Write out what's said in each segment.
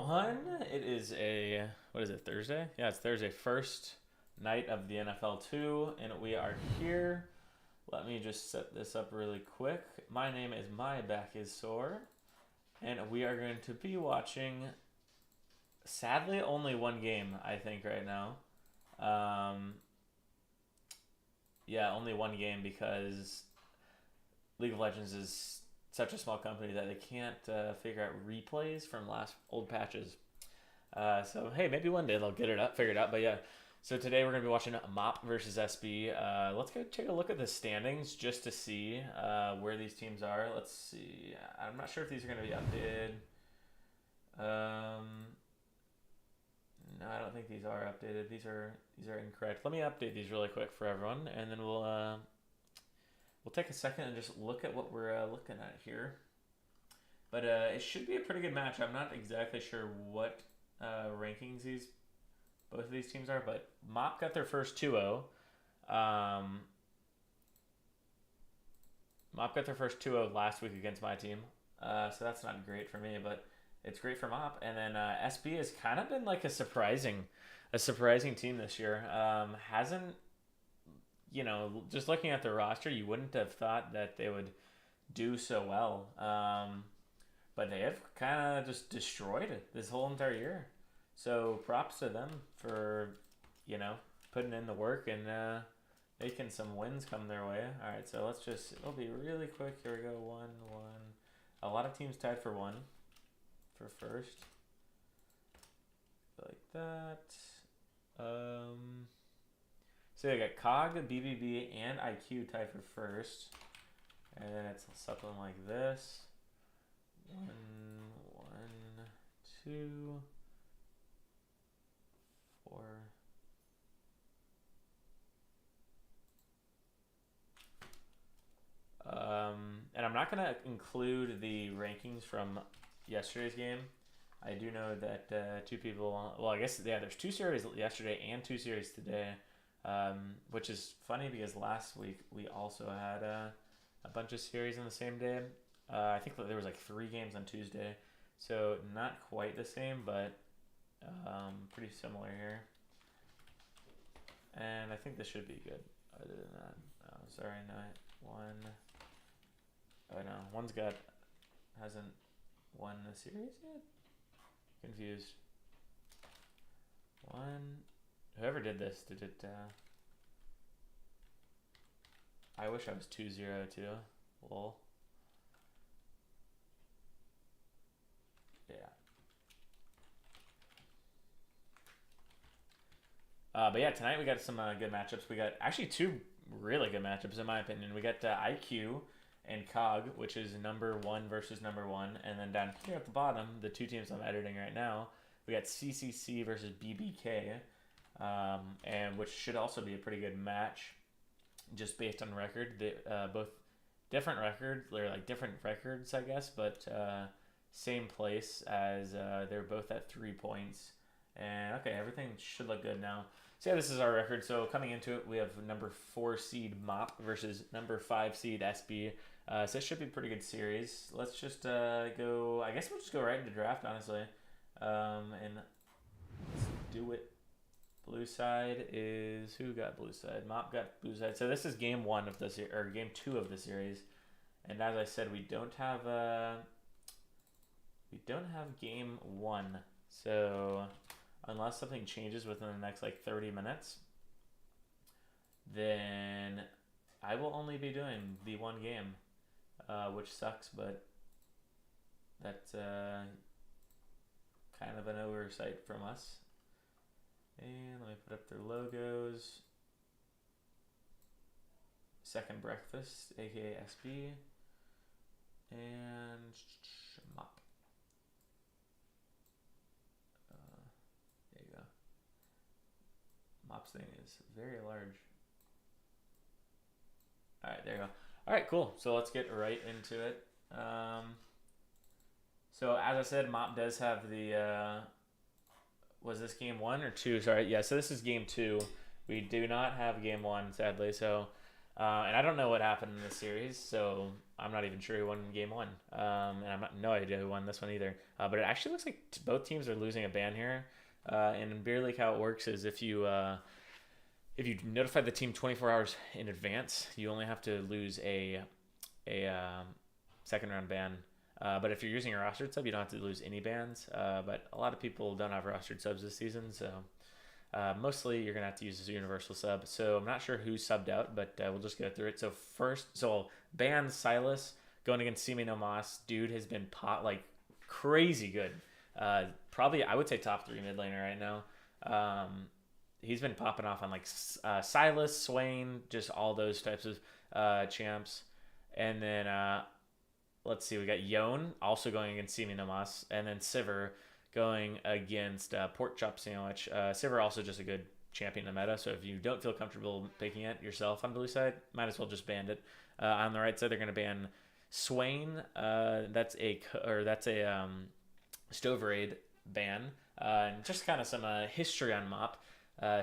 everyone. It is what is it, Thursday? Yeah, it's Thursday, first night of the NFL 2, and we are here. Let me just set this up really quick. My name is My Back is Sore, and we are going to be watching, sadly, only one game, I think, right now. Yeah, only one game because League of Legends is such a small company that they can't figure out replays from last old patches. So hey, maybe one day they'll get it up, figured out. But yeah, so today we're gonna be watching MOP versus SB. Let's go take a look at the standings just to see where these teams are. Let's see. I'm not sure if these are gonna be updated. No, I don't think these are updated. These are incorrect. Let me update these really quick for everyone, and then we'll take a second and just look at what we're looking at here. But it should be a pretty good match. I'm not exactly sure what rankings both of these teams are, but MOP got their first 2-0. MOP got their first 2-0 last week against my team, so that's not great for me, but it's great for MOP. And then SB has kind of been like a surprising team this year. Hasn't, just looking at the roster, you wouldn't have thought that they would do so well. But they have kind of just destroyed it this whole entire year. So props to them for, putting in the work and making some wins come their way. All right, so it'll be really quick. Here we go, 1-1. A lot of teams tied for one for first. Like that. So they got COG, BBB, and IQ tied for first. And then it's something like this. 1, 2, 4. And I'm not going to include the rankings from yesterday's game. I do know that two people, well, I guess, yeah, there's 2 series yesterday and 2 series today, which is funny because last week we also had a bunch of series on the same day. I think there was like 3 games on Tuesday, so not quite the same, but pretty similar here. And I think this should be good. Other than that, sorry, not one. Oh no, hasn't won the series yet. Confused. Whoever did this did it. I wish I was 2-0 too. Lol. Yeah. But yeah, tonight we got some good matchups. We got actually 2 really good matchups in my opinion. We got IQ and COG, which is number 1 versus number 1. And then down here at the bottom, the 2 teams I'm editing right now, we got CCC versus BBK, and which should also be a pretty good match, just based on record. They both different records, they're like different records, I guess, but same place as they're both at 3 points. And okay, everything should look good now. So yeah, this is our record. So coming into it, we have number 4 seed MOP versus number 5 seed SB. So it should be a pretty good series. Let's just go. I guess we'll just go right into draft, honestly, and let's do it. Blue side is who got blue side? MOP got blue side. So this is game 1 of this or game 2 of the series, and as I said, we don't have game 1. So unless something changes within the next like 30 minutes, then I will only be doing the one game, which sucks, but that's kind of an oversight from us. And let me put up their logos. Second Breakfast, aka SB, and MOP. There you go. MOP's thing is very large. All right, there you go. All right, cool. So let's get right into it. So as I said, MOP does have the. Was this game 1 or 2? Sorry, yeah. So this is game 2. We do not have game 1, sadly. So And I don't know what happened in this series, so I'm not even sure who won game one. And I'm not no idea who won this one either. But it actually looks like both teams are losing a ban here. And in beer league, how it works is if you notify the team 24 hours in advance, you only have to lose a second round ban. But if you're using a rostered sub, you don't have to lose any bans. But a lot of people don't have rostered subs this season, so mostly you're gonna have to use this universal sub. So I'm not sure who subbed out, but we'll just go through it. So ban Silas going against Simi No Mas. Dude has been crazy good. Probably I would say top 3 mid laner right now. He's been popping off on Silas, Swain, just all those types of champs. And then let's see, we got Yon also going against Simi No Mas, and then Sivir going against Pork Chop Sandwich. Sivir also just a good champion in the meta, so if you don't feel comfortable picking it yourself on the blue side, might as well just ban it. On the right side, they're going to ban Swain. That's a Stove Raid ban. And just kind of some history on MOP.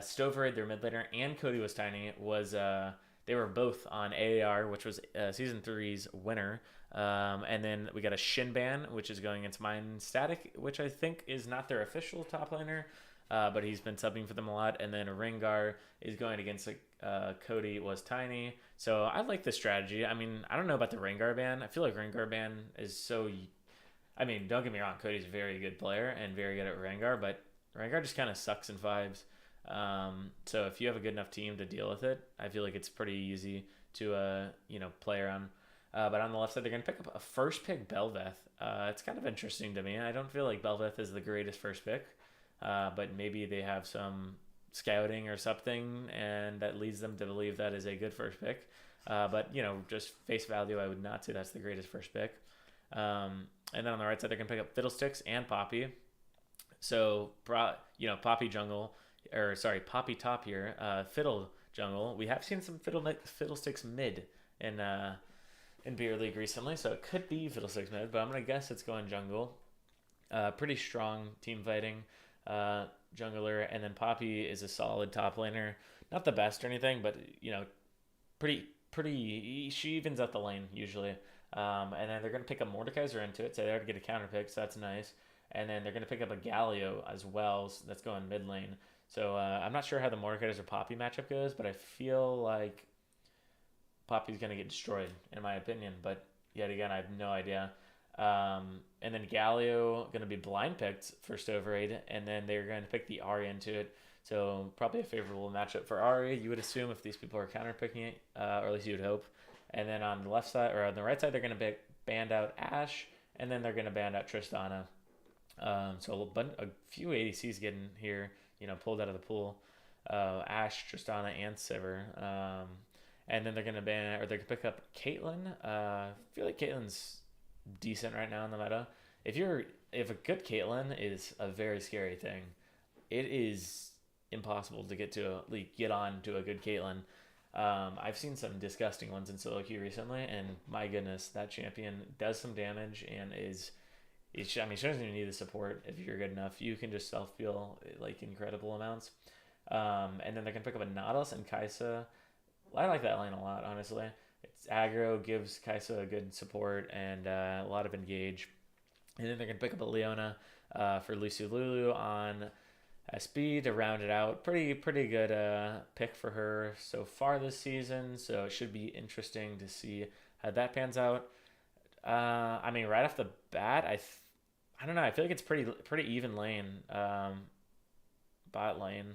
Stove Raid, their mid laner, and Cody Was Tiny they were both on AAR, which was Season 3's winner. And then we got a Shin ban, which is going against Mind Static, which I think is not their official top laner, but he's been subbing for them a lot. And then Rengar is going against Cody Was Tiny. So I like the strategy. I mean, I don't know about the Rengar ban. I feel like Rengar ban is so... I mean, don't get me wrong, Cody's a very good player and very good at Rengar, but Rengar just kind of sucks in 5s. So if you have a good enough team to deal with it, I feel like it's pretty easy to play around. But on the left side, they're going to pick up a first pick Belveth. It's kind of interesting to me. I don't feel like Belveth is the greatest first pick, but maybe they have some scouting or something, and that leads them to believe that is a good first pick. But just face value, I would not say that's the greatest first pick. And then on the right side, they're going to pick up Fiddlesticks and Poppy. So, Poppy jungle, Poppy top here, Fiddle jungle. We have seen some Fiddlesticks mid in Beer League recently, so it could be Fiddlesticks mid, but I'm going to guess it's going jungle. Pretty strong team fighting jungler, and then Poppy is a solid top laner. Not the best or anything, but, pretty, she evens out the lane usually. And then they're going to pick up Mordekaiser into it, so they already get a counter pick, so that's nice. And then they're going to pick up a Galio as well, so that's going mid lane. So I'm not sure how the Mordekaiser Poppy matchup goes, but I feel like Poppy's going to get destroyed, in my opinion. But yet again, I have no idea. And then Galio going to be blind picked for Stove Raid, and then they're going to pick the Ahri into it. So probably a favorable matchup for Ahri, you would assume, if these people are counter picking it, or at least you would hope. And then on the left side, or on the right side, they're going to band out Ashe, and then they're going to band out Tristana. So a few ADCs getting here, pulled out of the pool. Ashe, Tristana, and Sivir. And then they're going to pick up Caitlyn. I feel like Caitlyn's decent right now in the meta. If a good Caitlyn is a very scary thing, it is impossible to get on to a good Caitlyn. I've seen some disgusting ones in solo queue recently, and my goodness, that champion does some damage and she doesn't even need the support. If you're good enough, you can just self-heal incredible amounts. And then they're going to pick up a Nautilus and Kai'Sa. I like that lane a lot, honestly. It's aggro, gives Kai'Sa a good support and a lot of engage. And then they're going to pick up a Leona for Lucy Lulu on SB to round it out. Pretty good pick for her so far this season, so it should be interesting to see how that pans out. Right off the bat, I don't know. I feel like it's pretty even lane. Bot lane.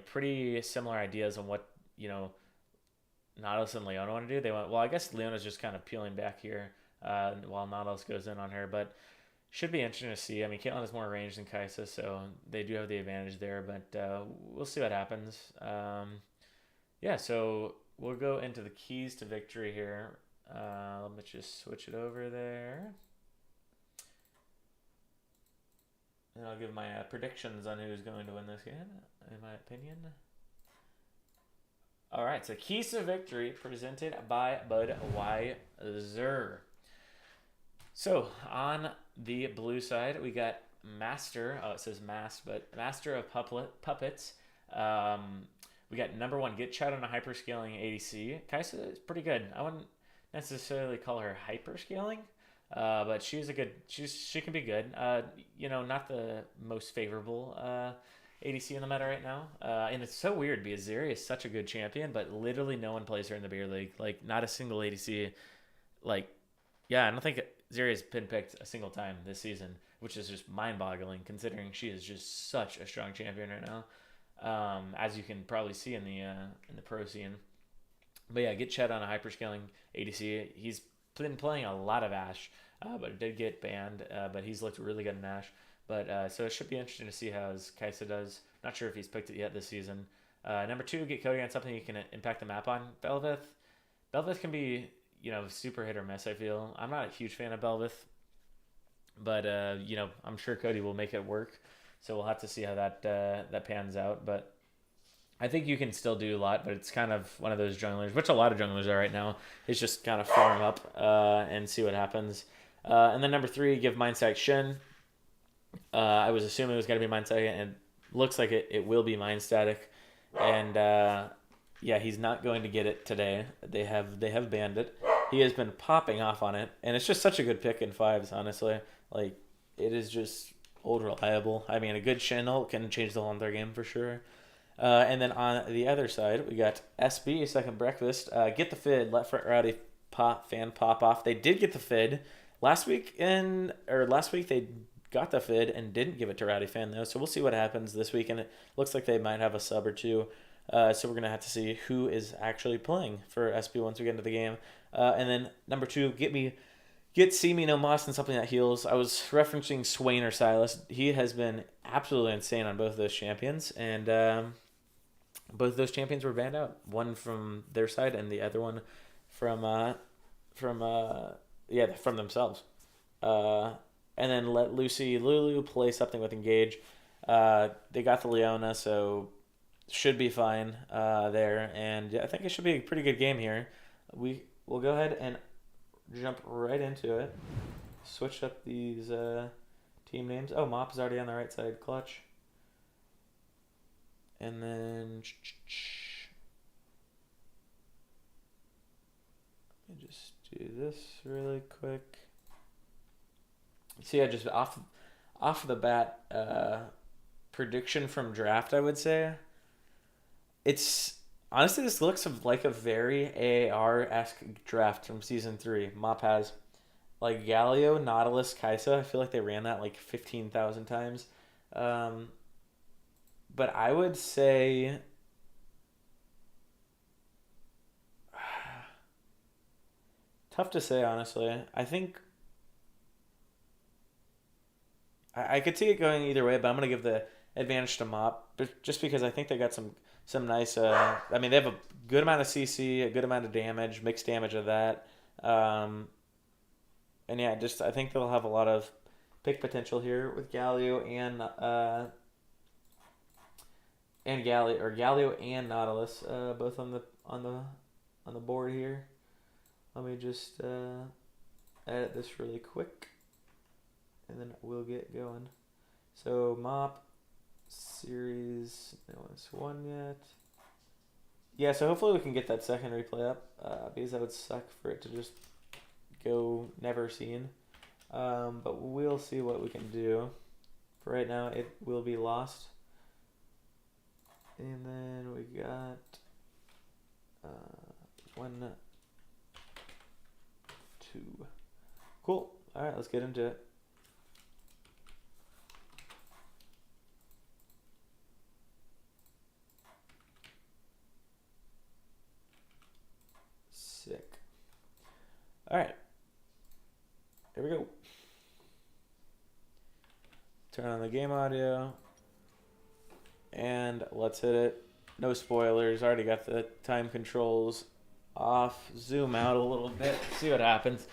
Pretty similar ideas on what, Nautilus and Leona want to do. They want, well, I guess Leona's just kind of peeling back here while Nautilus goes in on her, but should be interesting to see. Caitlyn has more range than Kai'Sa, so they do have the advantage there, but we'll see what happens. So we'll go into the keys to victory here. Let me just switch it over there. And I'll give my predictions on who's going to win this game, in my opinion. All right, so keys to victory presented by Budweiser. So on the blue side, we got Master. Oh, it says Mask, but Master of Puppets. We got number 1 Get Chad on a hyperscaling ADC. Kaisa is pretty good. I wouldn't necessarily call her hyperscaling, but she's a good. She can be good. Not the most favorable ADC in the meta right now. And it's so weird because Zeri is such a good champion, but literally no one plays her in the beer league. Like not a single ADC. Like, yeah, I don't think Zeri has been picked a single time this season, which is just mind-boggling considering she is just such a strong champion right now. As you can probably see in the pro scene. But yeah, get Chet on a hyperscaling ADC. He's been playing a lot of Ashe, but it did get banned. But he's looked really good in Ashe. But so it should be interesting to see how his Kaisa does. Not sure if he's picked it yet this season. Number 2, get Cody on something you can impact the map on. Bel'Veth can be super hit or miss. I feel I'm not a huge fan of Bel'Veth, but I'm sure Cody will make it work. So we'll have to see how that pans out. But I think you can still do a lot, but it's kind of one of those junglers, which a lot of junglers are right now, is just kind of farm up and see what happens. And then number 3, give Mindstack Shen. I was assuming it was going to be Mindstack, and it looks like it will be Mindstatic. And yeah, he's not going to get it today. They have banned it. He has been popping off on it, and it's just such a good pick in 5s, honestly. Like, it is just old reliable. I mean, a good Shen ult can change the whole entire game for sure. And then on the other side, we got SB, Second Breakfast. Get the Fid, let Rowdy fan pop off. They did get the Fid. Last week they got the Fid and didn't give it to Rowdy fan, though. So we'll see what happens this week. And it looks like they might have a sub or two. So we're going to have to see who is actually playing for SB once we get into the game. And then number 2, get See Me No Moss and something that heals. I was referencing Swain or Silas. He has been absolutely insane on both of those champions. And both of those champions were banned out. One from their side and the other one from themselves. And then let Lulu play something with Engage. They got the Leona, so should be fine there. And yeah, I think it should be a pretty good game here. We'll go ahead and jump right into it. Switch up these team names. Oh, Mop is already on the right side. Clutch. And then let me just do this really quick. So yeah, just off the bat, prediction from draft, I would say. It's honestly, this looks like a very AAR-esque draft from season 3. Mop has like Galio, Nautilus, Kaisa. I feel like they ran that like 15,000 times. But I would say tough to say, honestly. I think I could see it going either way, but I'm going to give the advantage to Mop, but just because I think they got some nice. I mean, they have a good amount of CC, a good amount of damage, mixed damage of that, and yeah, just I think they'll have a lot of pick potential here with Galio and Galio and Nautilus, both on the board here. Let me just edit this really quick, and then we'll get going. So Mop series, no one's won yet. Yeah, so hopefully we can get that second replay up, because that would suck for it to just go never seen. But we'll see what we can do. For right now, it will be lost. And then we got 1, 2. Cool. All right, let's get into it. Sick. All right. Here we go. Turn on the game audio. And let's hit it. No spoilers. Already got the time controls off. Zoom out a little bit. See what happens.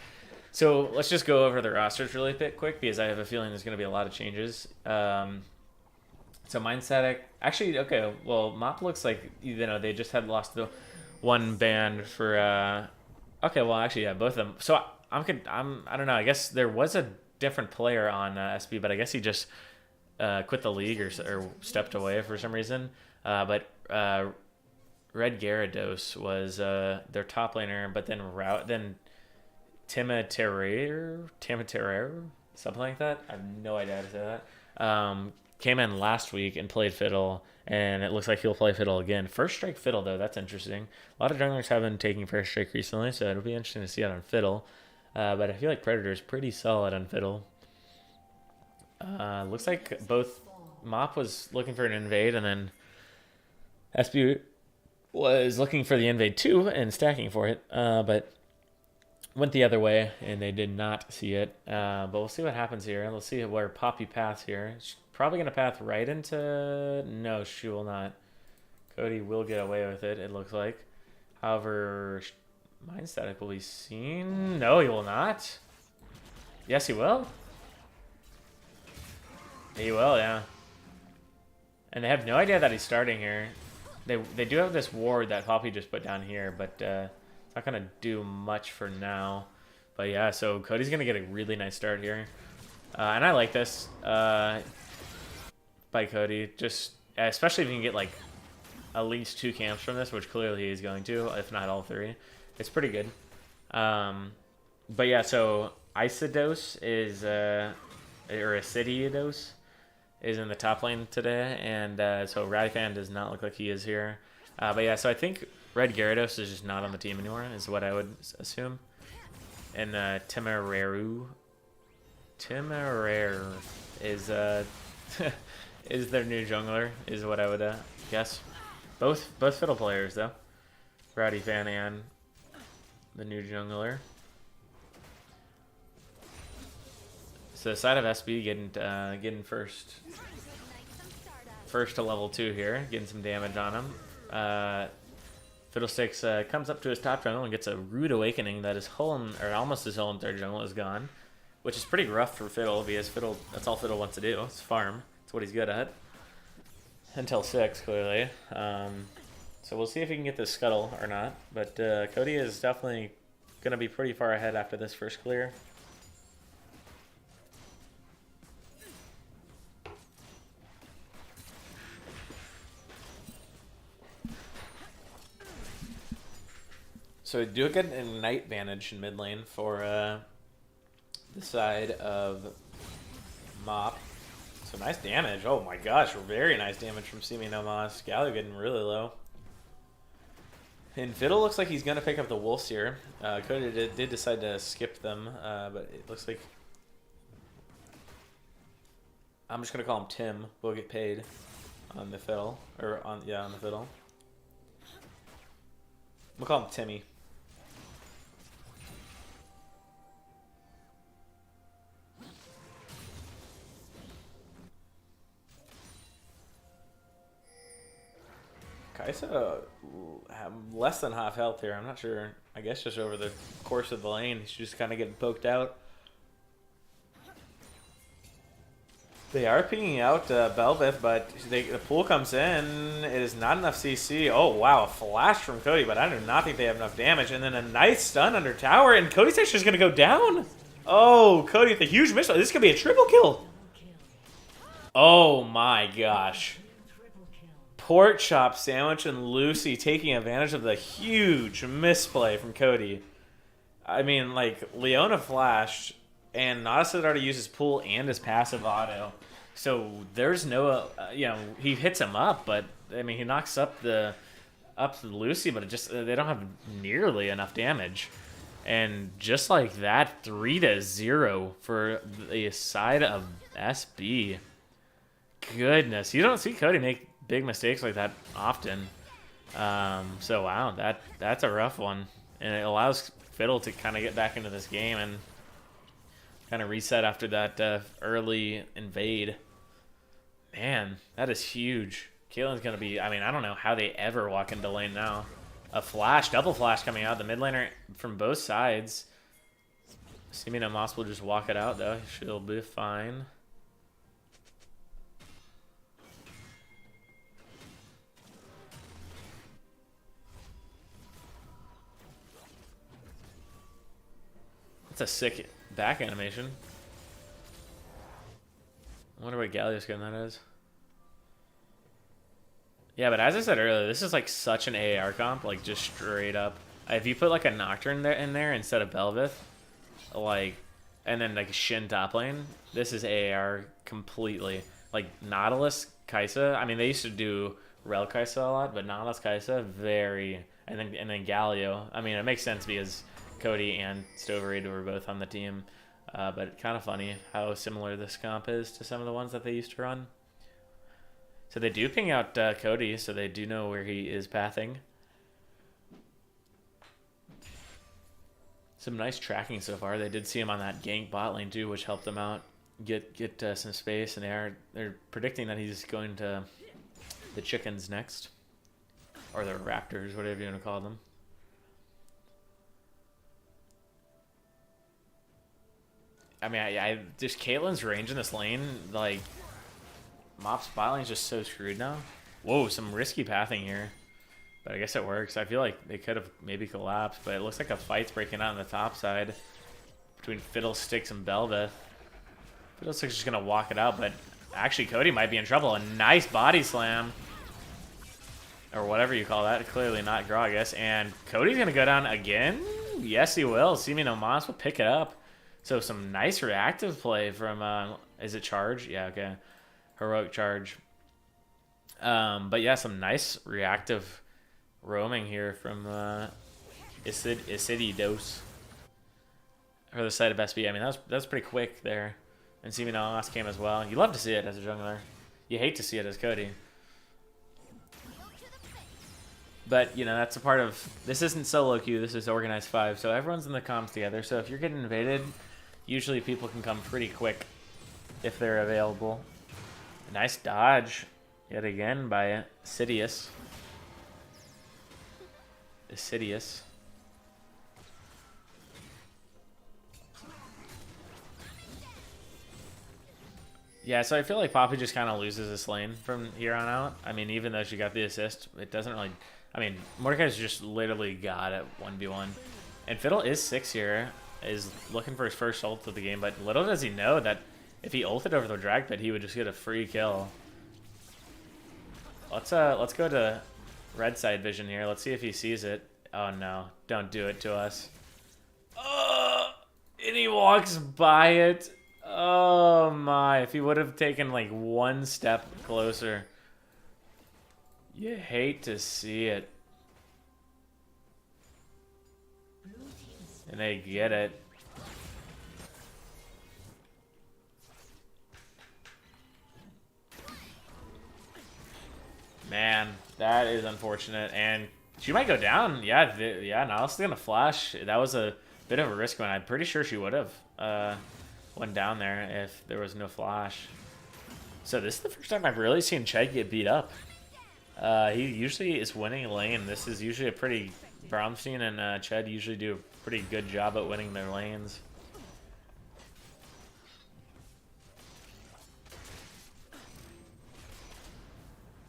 So let's just go over the rosters really quick because I have a feeling there's going to be a lot of changes. So Mindstatic. Actually, okay. Well, Mop looks like they just had lost the one ban for. Okay. Well, actually, yeah, both of them. So I don't know. I guess there was a different player on SB, but I guess he just quit the league or stepped away for some reason. But Red Gyarados was their top laner, but then Timitere, something like that. I have no idea how to say that. Came in last week and played Fiddle, and it looks like he'll play Fiddle again. First Strike Fiddle, though, that's interesting. A lot of junglers have been taking First Strike recently, so it'll be interesting to see it on Fiddle. But I feel like Predator is pretty solid on Fiddle. Looks like both Mop was looking for an invade, and then SB was looking for the invade too and stacking for it, but went the other way, and they did not see it. But we'll see what happens here. Let's see where Poppy paths here. She's probably going to path right into... No, she will not. Cody will get away with it, it looks like. However, Mind Static will be seen. No, he will not. Yes, he will. He will, yeah. And they have no idea that he's starting here. They do have this ward that Poppy just put down here, but it's not going to do much for now. But yeah, so Cody's going to get a really nice start here. And I like this by Cody. Just especially if you can get like at least 2 camps from this, which clearly he's going to, if not all 3. It's pretty good. But yeah, so Isidos is, or Acidios is in the top lane today, and so Radifan does not look like he is here. But yeah, so I think Red Gyarados is just not on the team anymore, is what I would assume. And Temeraire is is their new jungler, is what I would guess. Both Fiddle players though, Radifan and the new jungler. So the side of SB getting first to level 2 here, getting some damage on him. Fiddlesticks comes up to his top jungle and gets a rude awakening that his whole, or almost his whole entire jungle is gone, which is pretty rough for Fiddle because Fiddle, that's all Fiddle wants to do. It's farm. That's what he's good at. Until 6, clearly. So we'll see if he can get this scuttle or not. But Cody is definitely going to be pretty far ahead after this first clear. So we do get an Ignite advantage in mid lane for the side of Mop. So nice damage. Oh my gosh, very nice damage from Simi No Mas. Galio getting really low. And Fiddle looks like he's going to pick up the Wolves here. Cody did decide to skip them, but it looks like... I'm just going to call him Tim. We'll get paid on the Fiddle. Or, on the Fiddle. We'll call him Timmy. Kaisa have less than half health here. I'm not sure. I guess just over the course of the lane, he's just kind of getting poked out. They are pinging out Belveth, but the pool comes in. It is not enough CC. Oh, wow. A flash from Cody, but I do not think they have enough damage. And then a nice stun under tower, and Cody's actually just going to go down. Oh, Cody with a huge missile. This could be a triple kill. Oh, my gosh. Pork chop sandwich and Lucy taking advantage of the huge misplay from Cody. I mean, like, Leona flashed, and Nadas had already used his pool and his passive auto. So there's no, he hits him up, but, I mean, he knocks up the Lucy, but it just, they don't have nearly enough damage. And just like that, 3-0 for the side of SB. Goodness, you don't see Cody make big mistakes like that often. So wow, that's a rough one, and it allows Fiddle to kind of get back into this game and kind of reset after that early invade. Man, that is huge. Kaelin's gonna be, I mean, I don't know how they ever walk into lane now. A flash, double flash coming out. The mid laner from both sides. Simi No Mas will just walk it out though. She'll be fine. That's a sick back animation. I wonder what Galio's gun that is. Yeah, but as I said earlier, this is like such an AAR comp, like just straight up. If you put like a Nocturne in there instead of Belveth, like, and then like Shin top lane, this is AAR completely. Like Nautilus, Kai'Sa. I mean, they used to do Rel Kai'Sa a lot, but Nautilus, Kai'Sa, very. And then Galio. I mean, it makes sense because Cody and Stoverade were both on the team. But kind of funny how similar this comp is to some of the ones that they used to run. So they do ping out Cody, so they do know where he is pathing. Some nice tracking so far. They did see him on that gank bot lane too, which helped them out get some space. And they're predicting that he's going to the chickens next, or the raptors, whatever you want to call them. I mean, I just Caitlyn's range in this lane, like. Mop's bot lane's just so screwed now. Whoa, some risky pathing here. But I guess it works. I feel like they could have maybe collapsed, but it looks like a fight's breaking out on the top side between Fiddlesticks and Belveth. Fiddlesticks just going to walk it out, but actually Cody might be in trouble. A nice body slam. Or whatever you call that. Clearly not Graw, I guess. And Cody's going to go down again? Yes, he will. Simi no Mas will pick it up. So some nice reactive play from, is it Charge? Yeah, okay. Heroic Charge. But yeah, some nice reactive roaming here from Isididos for the side of SB. I mean, that's pretty quick there. And Simi no Mas came as well. You love to see it as a jungler. You hate to see it as Cody. But, you know, that's a part of... This isn't solo queue, this is organized 5. So everyone's in the comms together. So if you're getting invaded, usually people can come pretty quick if they're available. Nice dodge, yet again, by Sidious. Yeah, so I feel like Poppy just kind of loses this lane from here on out. I mean, even though she got the assist, it doesn't really... I mean, Mordekai's just literally got it 1v1. And Fiddle is 6 here, is looking for his first ult of the game, but little does he know that if he ulted over the drag pit, he would just get a free kill. Let's go to red side vision here. Let's see if he sees it. Oh no, don't do it to us. And he walks by it. Oh my, if he would have taken like one step closer. You hate to see it. And they get it. Man, that is unfortunate, and she might go down. Yeah, Nautilus is gonna flash. That was a bit of a risk one. I'm pretty sure she would have went down there if there was no flash. So this is the first time I've really seen Ched get beat up. He usually is winning a lane. This is usually a pretty... Bromstein and Ched usually do a pretty good job at winning their lanes.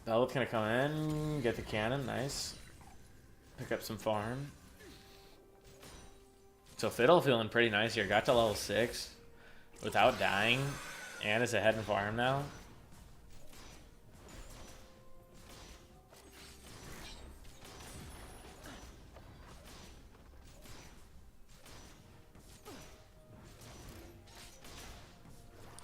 Belveth's gonna come in, get the cannon, nice. Pick up some farm. So Fiddle feeling pretty nice here. Got to level 6 without dying, and is ahead in farm now.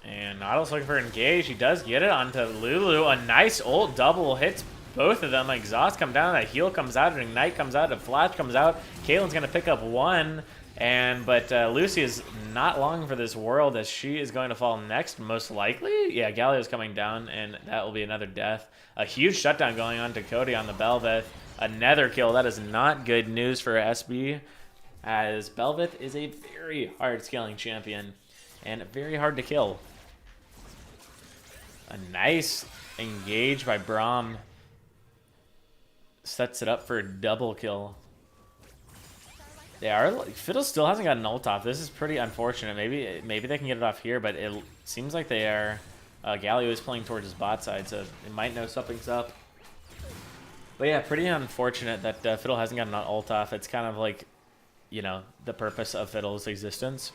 And Nautilus looking for engage. He does get it onto Lulu. A nice ult double hits both of them. Exhaust come down, a heal comes out, an ignite comes out, a flash comes out. Caitlyn's gonna pick up one, but Lucy is not long for this world as she is going to fall next, most likely. Yeah, Galio's coming down, and that will be another death. A huge shutdown going on to Cody on the Belveth. Another kill. That is not good news for SB, as Belveth is a very hard scaling champion and very hard to kill. A nice engage by Braum sets it up for a double kill. They are Fiddle still hasn't got an ult off. This is pretty unfortunate. Maybe they can get it off here, but it seems like they are. Galio is playing towards his bot side, so it might know something's up. But yeah, pretty unfortunate that Fiddle hasn't got an ult off. It's kind of like, you know, the purpose of Fiddle's existence.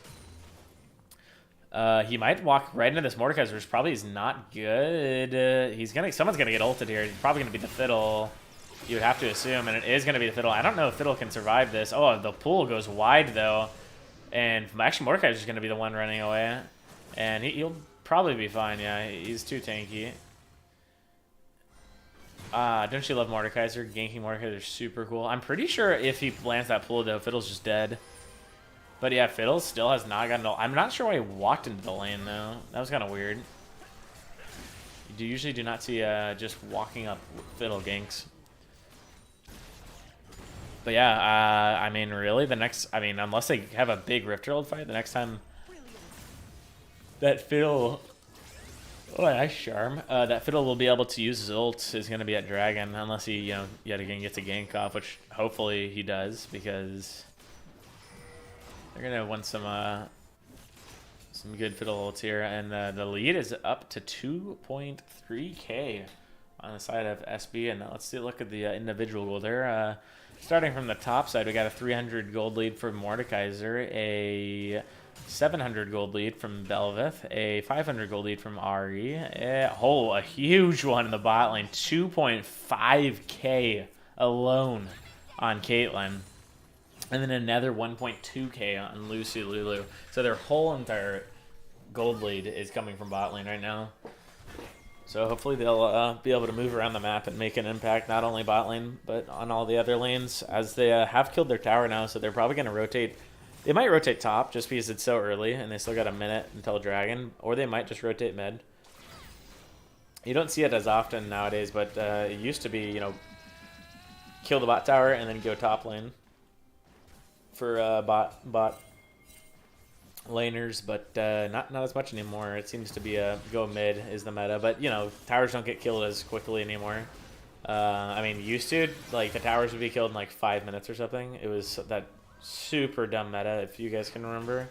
He might walk right into this Mordekaiser, which probably is not good. Someone's gonna get ulted here. It's probably gonna be the Fiddle. You would have to assume, and it is gonna be the Fiddle. I don't know if Fiddle can survive this. Oh, the pool goes wide though, and actually Mordekaiser's gonna be the one running away, and he'll probably be fine. Yeah, he's too tanky. Don't you love Mordekaiser? Ganking Mordekaiser is super cool. I'm pretty sure if he lands that pool though, Fiddle's just dead. But yeah, Fiddle still has not gotten... I'm not sure why he walked into the lane, though. That was kind of weird. You usually do not see just walking up Fiddle ganks. But yeah, I mean, really, the next... I mean, unless they have a big Rift Herald fight, the next time that Fiddle... Oh, nice charm. That Fiddle will be able to use his ult is going to be at Dragon, unless he, yet again gets a gank off, which hopefully he does, because... They're gonna win some good Fiddle ults here, and the lead is up to 2.3k on the side of SB. And let's look at the individual gold there. Starting from the top side, we got a 300 gold lead from Mordekaiser, a 700 gold lead from Belveth, a 500 gold lead from Ari, a huge one in the bot lane, 2.5k alone on Caitlyn. And then another 1.2k on Lucy Lulu. So their whole entire gold lead is coming from bot lane right now. So hopefully they'll be able to move around the map and make an impact, not only bot lane, but on all the other lanes, as they have killed their tower now. So they're probably going to rotate. They might rotate top just because it's so early and they still got a minute until Dragon. Or they might just rotate mid. You don't see it as often nowadays, but it used to be, kill the bot tower and then go top lane for bot laners, but not as much anymore. It seems to be go mid is the meta, but towers don't get killed as quickly anymore. I mean, used to, like, the towers would be killed in like 5 minutes or something. It was that super dumb meta, if you guys can remember.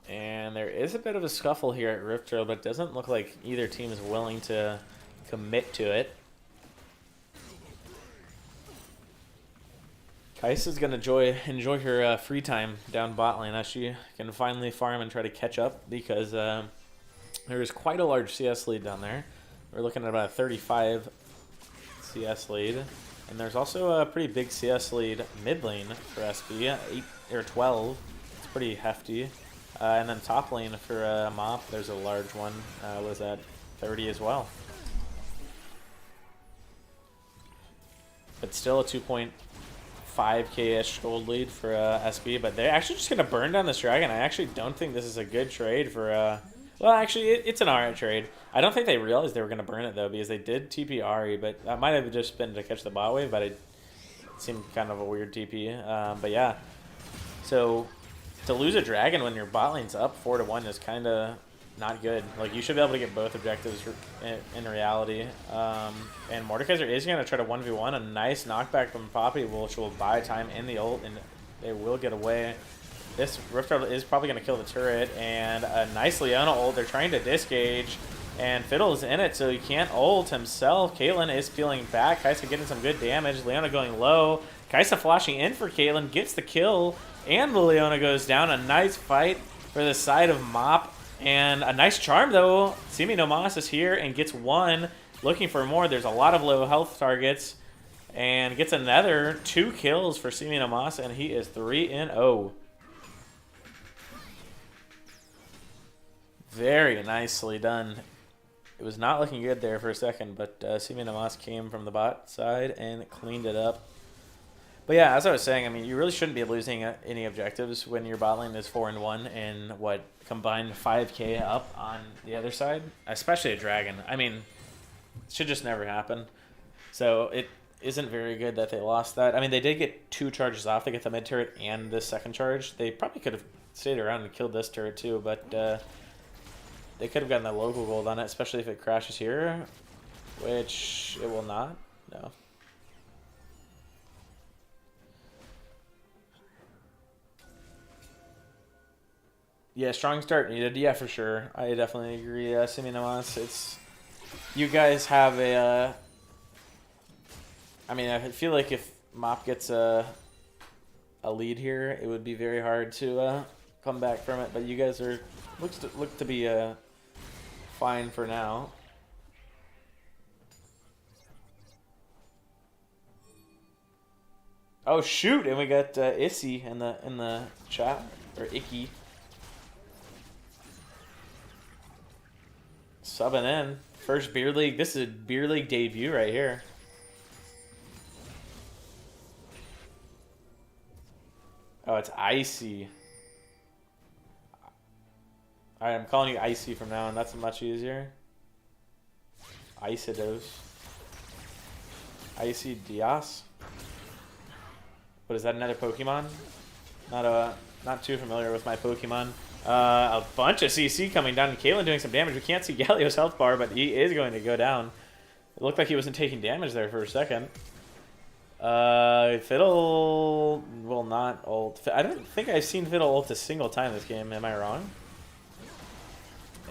And there is a bit of a scuffle here at Rift Trail, but it doesn't look like either team is willing to commit to it. Kai'Sa's going to enjoy her free time down bot lane as she can finally farm and try to catch up, because there is quite a large CS lead down there. We're looking at about a 35 CS lead. And there's also a pretty big CS lead mid lane for SB, 8 or 12. It's pretty hefty. And then top lane for Mop, there's a large one. Was at 30 as well. But still a 2.5k-ish gold lead for SB. But they're actually just going to burn down this dragon. I actually don't think this is a good trade for... well, actually, it's an alright trade. I don't think they realized they were going to burn it, though, because they did TP Ari. But that might have just been to catch the bot wave, but it seemed kind of a weird TP. But yeah. So... to lose a dragon when your bot lane's up 4-1 is kind of not good. Like, you should be able to get both objectives in reality. And Mordekaiser is going to try to 1v1. A nice knockback from Poppy, which will buy time in the ult, and they will get away. This Rift Herald is probably going to kill the turret, and a nice Leona ult. They're trying to disengage, and Fiddle is in it, so he can't ult himself. Caitlyn is peeling back. Kai'Sa getting some good damage. Leona going low. Kai'Sa flashing in for Caitlyn, gets the kill. And the Leona goes down. A nice fight for the side of Mop. And a nice charm, though. Simi no Mas is here and gets one. Looking for more. There's a lot of low health targets. And gets another 2 kills for Simi no Mas. And he is 3-0. Very nicely done. It was not looking good there for a second. But Simi no Mas came from the bot side and cleaned it up. But yeah, as I was saying, I mean, you really shouldn't be losing any objectives when your bot lane is 4-1 and combined 5k up on the other side, especially a dragon. I mean, it should just never happen. So it isn't very good that they lost that. I mean, they did get 2 charges off. They get the mid turret and the second charge. They probably could have stayed around and killed this turret too, but they could have gotten the local gold on it, especially if it crashes here, which it will not. No. Yeah, strong start needed. Yeah, for sure. I definitely agree. Simi no Mas, it's you guys have a... I mean, I feel like if Mop gets a lead here, it would be very hard to come back from it. But you guys are look to be fine for now. Oh shoot! And we got Issy in the chat, or Icky, subbing in. First beer league. This is a beer league debut right here. Oh, it's Icy. Alright, I'm calling you Icy from now on. That's much easier. Isidos. Icy Diaz. What is that? Another Pokemon? Not too familiar with my Pokemon. A bunch of CC coming down. Caitlyn doing some damage. We can't see Galio's health bar, but he is going to go down. It looked like he wasn't taking damage there for a second. Fiddle will not ult. I don't think I've seen Fiddle ult a single time this game. Am I wrong?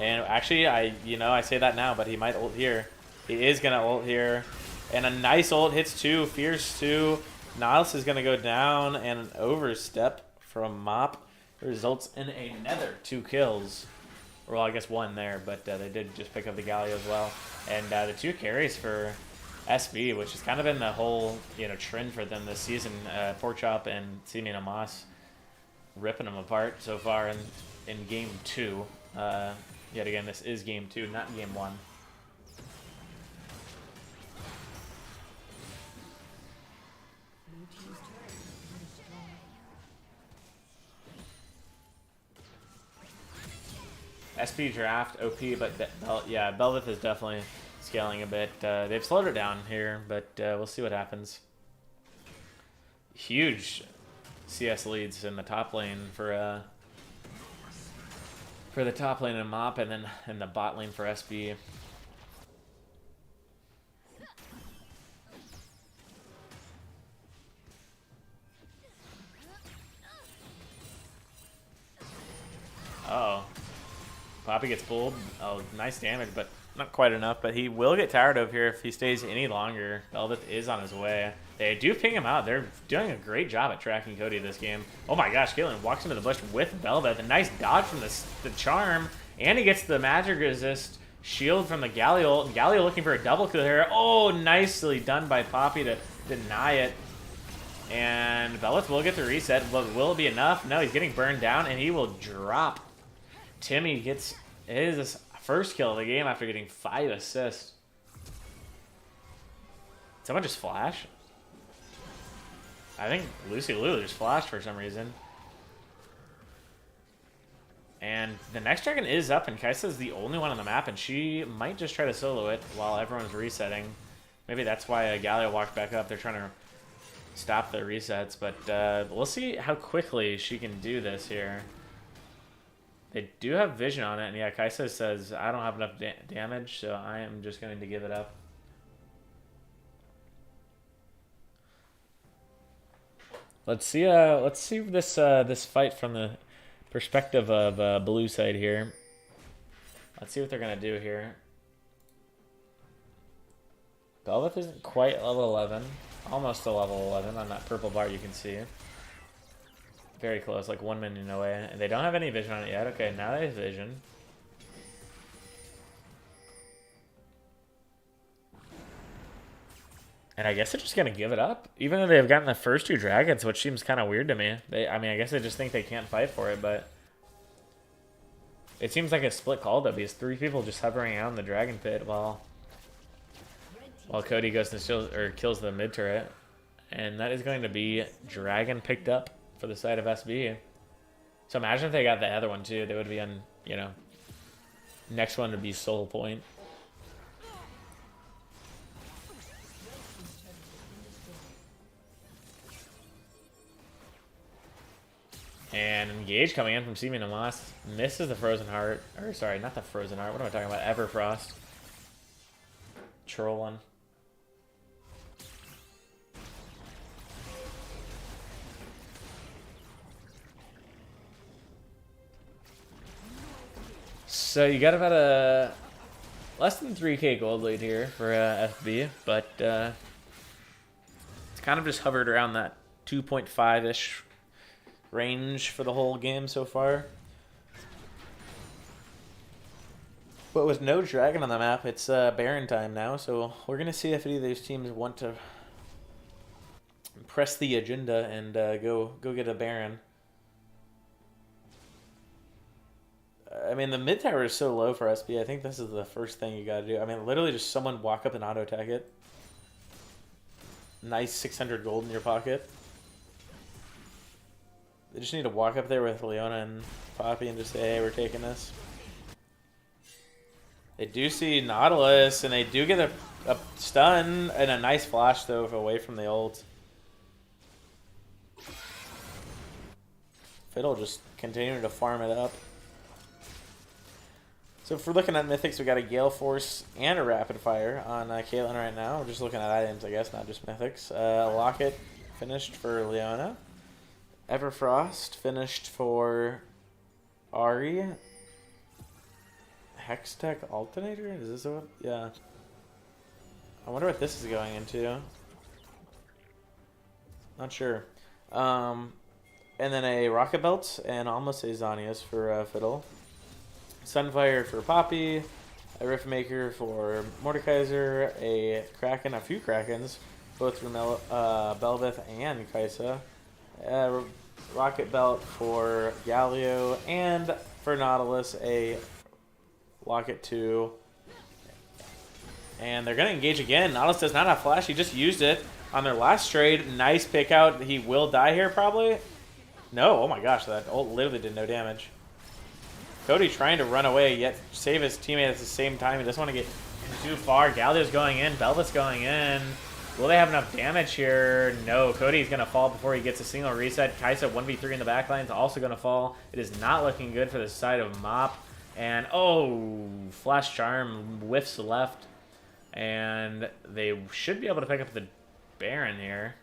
And actually, I say that now, but he might ult here. He is gonna ult here, and a nice ult hits 2, Fierce 2. Nautilus is gonna go down, and an overstep from Mop results in another 2 kills. Well, I guess 1 there, but they did just pick up the Galio as well, and the 2 carries for SB, which has kind of been the whole trend for them this season. Porkchop and Simeon Amos ripping them apart so far in game 2. Yet again, this is game 2, not game 1. SP draft OP, but yeah, Belveth is definitely scaling a bit. They've slowed it down here, but we'll see what happens. Huge CS leads in the top lane for the top lane in Mop, and then in the bot lane for SB. Uh-oh. Poppy gets pulled. Oh, nice damage, but not quite enough. But he will get tired of here if he stays any longer. Belveth is on his way. They do ping him out. They're doing a great job at tracking Cody this game. Oh my gosh, Caitlyn walks into the bush with Belveth. A nice dodge from the charm. And he gets the magic resist shield from the Galio. Galio looking for a double kill here. Oh, nicely done by Poppy to deny it. And Belveth will get the reset, but will it be enough? No, he's getting burned down, and he will drop. Timmy gets his first kill of the game after getting 5 assists. Did someone just flash? I think Lucy Lulu just flashed for some reason. And the next dragon is up, and Kaisa is the only one on the map, and she might just try to solo it while everyone's resetting. Maybe that's why Galio walked back up. They're trying to stop the resets, but we'll see how quickly she can do this here. They do have vision on it, and yeah, Kaisa says, I don't have enough damage, so I am just going to give it up. Let's see this this fight from the perspective of blue side here. Let's see what they're gonna do here. Belveth isn't quite level 11, almost to level 11 on that purple bar you can see. Very close, like 1 minion away. And they don't have any vision on it yet. Okay, now they have vision. And I guess they're just going to give it up. Even though they've gotten the first 2 dragons, which seems kind of weird to me. I mean, I guess they just think they can't fight for it, but... It seems like a split call, though, because 3 people just hovering around the dragon pit while Cody goes and kills the mid turret. And that is going to be dragon picked up for the side of SB. So imagine if they got the other one, too. They would be on, next one would be soul point. And Engage coming in from Simeon Amos. Misses the Frozen Heart. Or, sorry, not the Frozen Heart. What am I talking about? Everfrost. Troll one. So you got about a Less than 3k gold lead here for FB, but it's kind of just hovered around that 2.5-ish range for the whole game so far. But with no dragon on the map, it's Baron time now, so we're going to see if any of these teams want to press the agenda and go get a Baron. I mean, the mid tower is so low for SB. I think this is the first thing you got to do. I mean, literally just someone walk up and auto attack it. Nice 600 gold in your pocket. They just need to walk up there with Leona and Poppy and just say, hey, we're taking this. They do see Nautilus, and they do get a stun and a nice flash, though, away from the ult. Fiddle just continuing to farm it up. So if we're looking at Mythics, we got a Gale Force and a Rapid Fire on Caitlyn right now. We're just looking at items, I guess, not just Mythics. Locket finished for Leona. Everfrost finished for Ari. Hextech Alternator? Is this what? Yeah. I wonder what this is going into. Not sure. And then a Rocket Belt and almost a Zanius for Fiddle. Sunfire for Poppy, a Riftmaker for Mordekaiser, a Kraken, a few Krakens, both for Belveth and Kaisa, a Rocket Belt for Galio, and for Nautilus, a Locket 2. And they're going to engage again. Nautilus does not have Flash. He just used it on their last trade. Nice pick out. He will die here probably. No, oh my gosh, that ult literally did no damage. Cody trying to run away, yet save his teammate at the same time. He doesn't want to get too far. Galio's going in. Belveth's going in. Will they have enough damage here? No. Cody's going to fall before he gets a single reset. Kaisa 1v3 in the backline is also going to fall. It is not looking good for the side of Mop. And, oh, Flash Charm whiffs left. And they should be able to pick up the Baron here.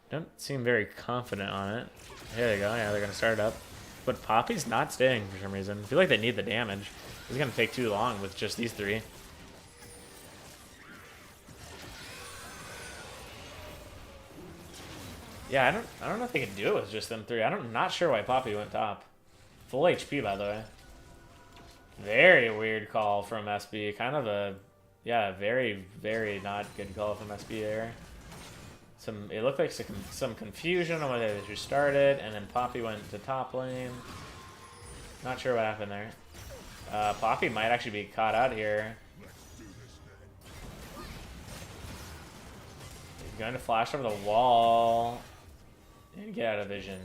Don't seem very confident on it. Here they go. Yeah, they're going to start up. But Poppy's not staying for some reason. I feel like they need the damage. It's going to take too long with just these three. Yeah, I don't know if they can do it with just them three. I'm not sure why Poppy went top. Full HP, by the way. Very weird call from SB. Kind of a, yeah, very, very not good call from SB there. It looked like some confusion on whether they should start it, and then Poppy went to top lane. Not sure what happened there. Poppy might actually be caught out here. He's going to flash over the wall and get out of vision.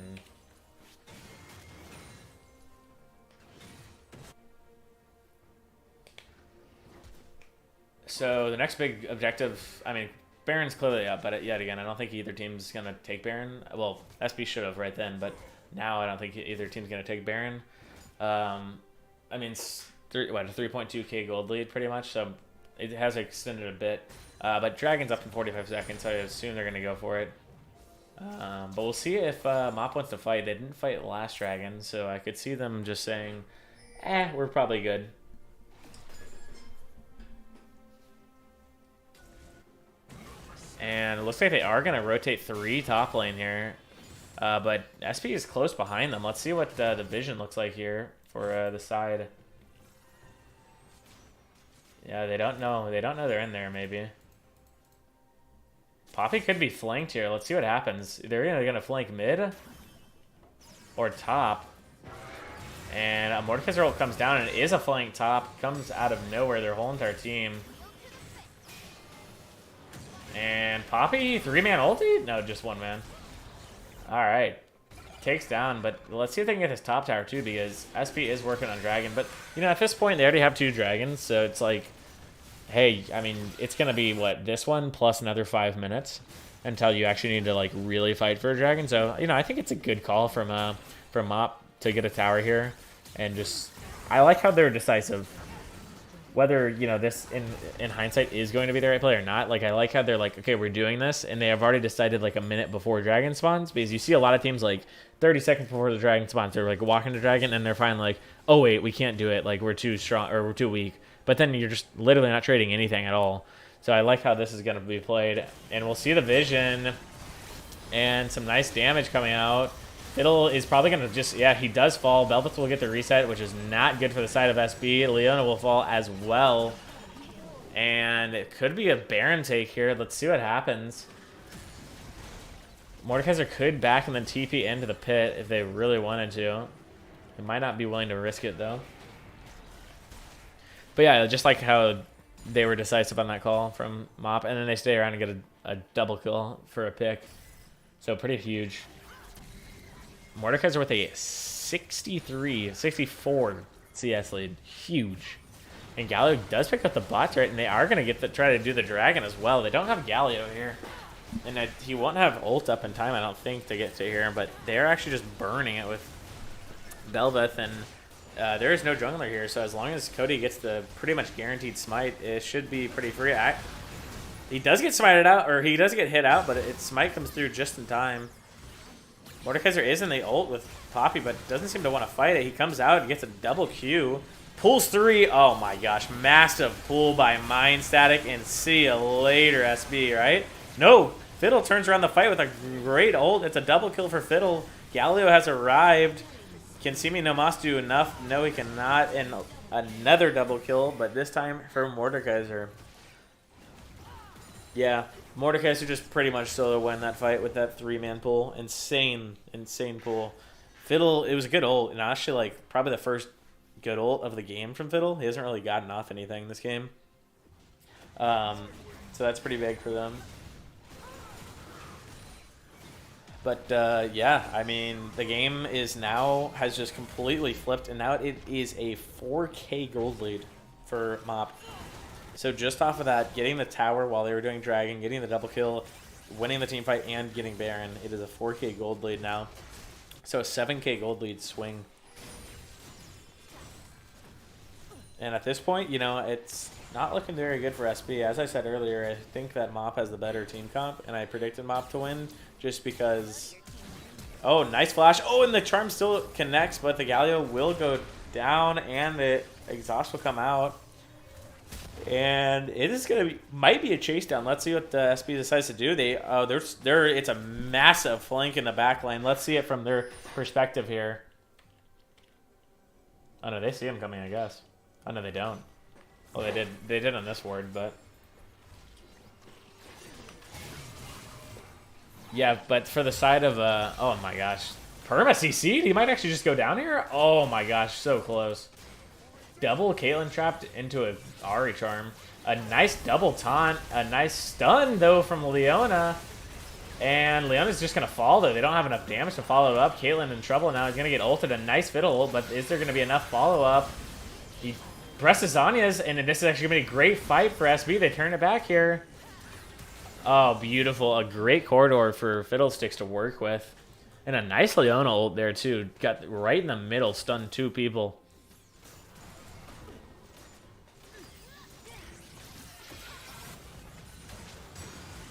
So the next big objective, I mean, Baron's clearly up, but yet again, I don't think either team's going to take Baron. Well, SB should have right then, but now I don't think either team's going to take Baron. I mean, a 3.2k gold lead pretty much, so it has extended a bit. But Dragon's up in 45 seconds, so I assume they're going to go for it. But we'll see if Mop wants to fight. They didn't fight last Dragon, so I could see them just saying, we're probably good. And it looks like they are going to rotate 3 top lane here. But SP is close behind them. Let's see what the vision looks like here for the side. Yeah, they don't know. They don't know they're in there, maybe. Poppy could be flanked here. Let's see what happens. They're either going to flank mid or top. And Mordekaiser ult comes down, and it is a flank top. Comes out of nowhere, their whole entire team. And Poppy, 3-man ulti? No, just 1 man. Alright. Takes down, but let's see if they can get this top tower too, because SP is working on Dragon. But, you know, at this point, they already have 2 dragons, so it's like, hey, I mean, it's going to be, what, this one plus another 5 minutes until you actually need to, like, really fight for a dragon. So, you know, I think it's a good call from Mop to get a tower here. And just, I like how they're decisive. Whether, you know, this in hindsight is going to be the right play or not. Like, I like how they're like, okay, we're doing this, and they have already decided like a minute before dragon spawns, because you see a lot of teams like 30 seconds before the dragon spawns, they're like walking to dragon, and they're finally like, oh wait, we can't do it, like we're too strong or we're too weak. but then you're just literally not trading anything at all. So I like how this is going to be played. And we'll see the vision and some nice damage coming out. Fiddle is probably going to just, yeah, he does fall. Belveth will get the reset, which is not good for the side of SB. Leona will fall as well. And it could be a Baron take here. Let's see what happens. Mordekaiser could back and then TP into the pit if they really wanted to. They might not be willing to risk it, though. But yeah, just like how they were decisive on that call from Mop. And then they stay around and get a double kill for a pick. So pretty huge. Mordekaiser with a 64 CS lead. Huge. And Galio does pick up the bot right, and they are going to try to do the dragon as well. They don't have Galio here. And he won't have ult up in time, I don't think, to get to here. But they're actually just burning it with Belveth. And there is no jungler here, so as long as Cody gets the pretty much guaranteed smite, it should be pretty free. He does get smited out, or he does get hit out, but smite comes through just in time. Mordekaiser is in the ult with Poppy, but doesn't seem to want to fight it. He comes out and gets a double Q. Pulls 3. Oh my gosh. Massive pull by Mind Static, and see you later, SB, right? No. Fiddle turns around the fight with a great ult. It's a double kill for Fiddle. Galio has arrived. Can Simi no Mas do enough? No, he cannot. And another double kill, but this time for Mordekaiser. Yeah. Mordekaiser just pretty much solo won that fight with that 3-man pull. Insane pull. Fiddle, it was a good ult, and actually, like, probably the first good ult of the game from Fiddle. He hasn't really gotten off anything this game. So that's pretty big for them. But, yeah, I mean, the game has just completely flipped, and now it is a 4K gold lead for Mop. So just off of that, getting the tower while they were doing Dragon, getting the double kill, winning the team fight, and getting Baron, it is a 4K gold lead now. So a 7K gold lead swing. And at this point, you know, it's not looking very good for SB. As I said earlier, I think that Mop has the better team comp, and I predicted Mop to win just because... Oh, nice flash. Oh, and the charm still connects, but the Galio will go down, and the exhaust will come out. And it is might be a chase down. Let's see what the SB decides to do. It's a massive flank in the back line. Let's see it from their perspective here. Oh no, they see him coming, I guess. Oh no, they don't. Well, they did on this ward, but yeah. But for the side of oh my gosh, Perma CC'd. He might actually just go down here. Oh my gosh, so close. Double Caitlyn trapped into a Ari charm. A nice double taunt. A nice stun, though, from Leona. And Leona's just going to fall, though. They don't have enough damage to follow up. Caitlyn in trouble now. He's going to get ulted. A nice Fiddle ult, but is there going to be enough follow-up? He presses Zanya's, and this is actually going to be a great fight for SB. They turn it back here. Oh, beautiful. A great corridor for Fiddlesticks to work with. And a nice Leona ult there, too. Got right in the middle. Stunned 2 people.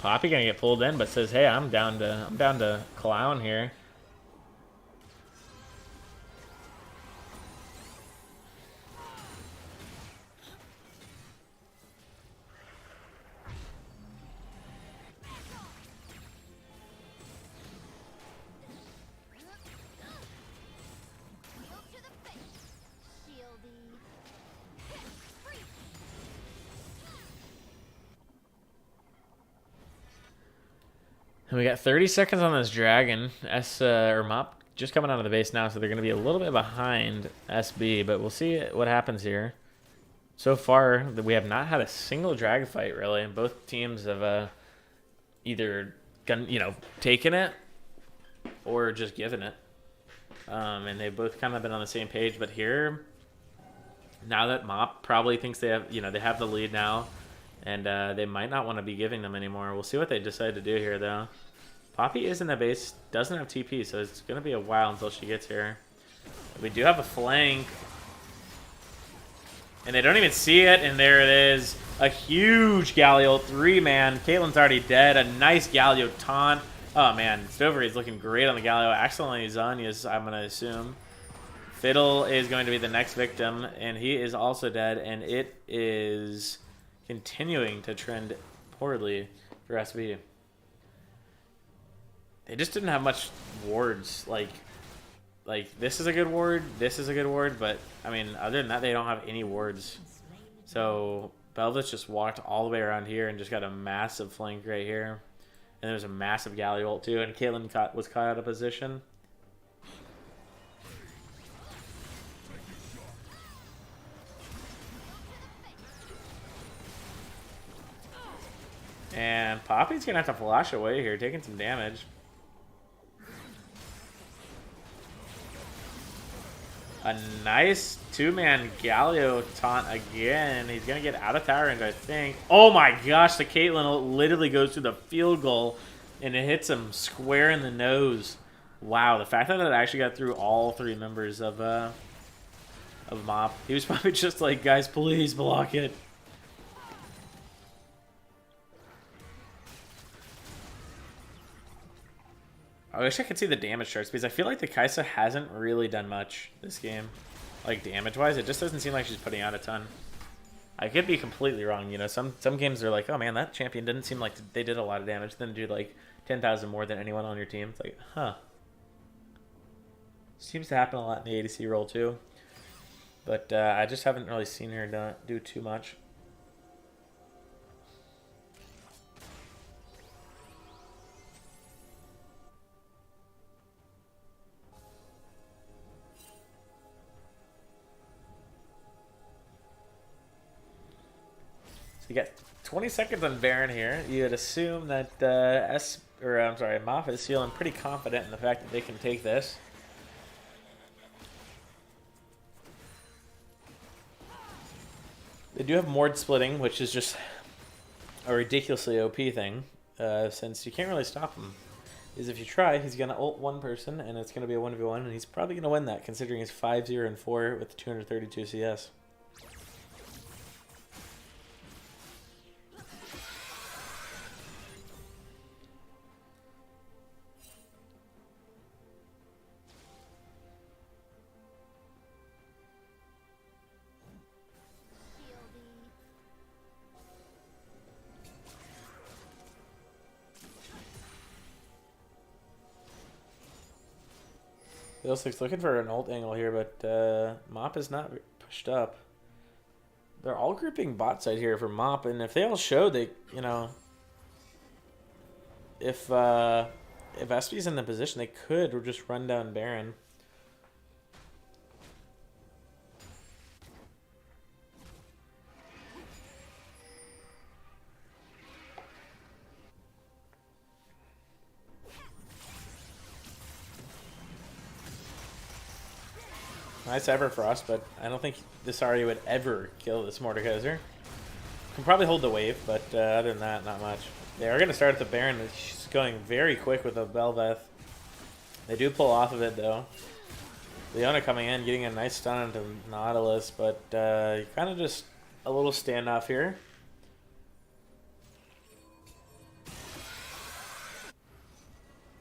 Poppy gonna get pulled in, but says, "Hey, I'm down to clown here." And we got 30 seconds on this dragon. Or Mop just coming out of the base now, so they're going to be a little bit behind SB, but we'll see what happens here. So far, we have not had a single drag fight, really. Both teams have either taken it or just given it. And they've both kind of been on the same page, but here, now that Mop probably thinks they have, they have the lead now, and they might not want to be giving them anymore. We'll see what they decide to do here, though. Poppy is in the base, doesn't have TP, so it's going to be a while until she gets here. We do have a flank. And they don't even see it, and there it is. A huge Galio 3-man. Caitlyn's already dead. A nice Galio taunt. Oh, man. Stover is looking great on the Galio. Accidentally Zanya's, I'm going to assume. Fiddle is going to be the next victim, and he is also dead, and it is continuing to trend poorly for SB. They just didn't have much wards. Like this is a good ward, this is a good ward, but I mean, other than that, they don't have any wards. So Belvis just walked all the way around here and just got a massive flank right here. And there's a massive Galley ult too, and Caitlyn was caught out of position. And Poppy's gonna have to flash away here, taking some damage. A nice two-man Galio taunt again. He's gonna get out of tower range, I think. Oh my gosh, the Caitlyn literally goes through the field goal and it hits him square in the nose. Wow, the fact that it actually got through all three members of MOP. He was probably just like, guys, please block it. I wish I could see the damage charts because I feel like the Kai'Sa hasn't really done much this game. Like damage-wise, it just doesn't seem like she's putting out a ton. I could be completely wrong, you know. Some games are like, oh man, that champion didn't seem like they did a lot of damage. Then do like 10,000 more than anyone on your team. It's like, huh. Seems to happen a lot in the ADC role too. But I just haven't really seen her do too much. So you got 20 seconds on Baron here. You'd assume that Moff is feeling pretty confident in the fact that they can take this. They do have Mord splitting, which is just a ridiculously OP thing, since you can't really stop him. Because if you try, he's going to ult one person, and it's going to be a 1v1, and he's probably going to win that, considering he's 5-0 and 4 with 232 CS. Fiddlestick's looking for an ult angle here, but Mop is not pushed up. They're all grouping bot side here for Mop, and if they all show, they, you know, if SP's in the position, they could just run down Baron. Nice Everfrost, but I don't think this Ahri would ever kill this Mordekaiser. Can probably hold the wave, but other than that, not much. They are going to start at the Baron. She's going very quick with the Belveth. They do pull off of it, though. Leona coming in, getting a nice stun into Nautilus, but kind of just a little standoff here.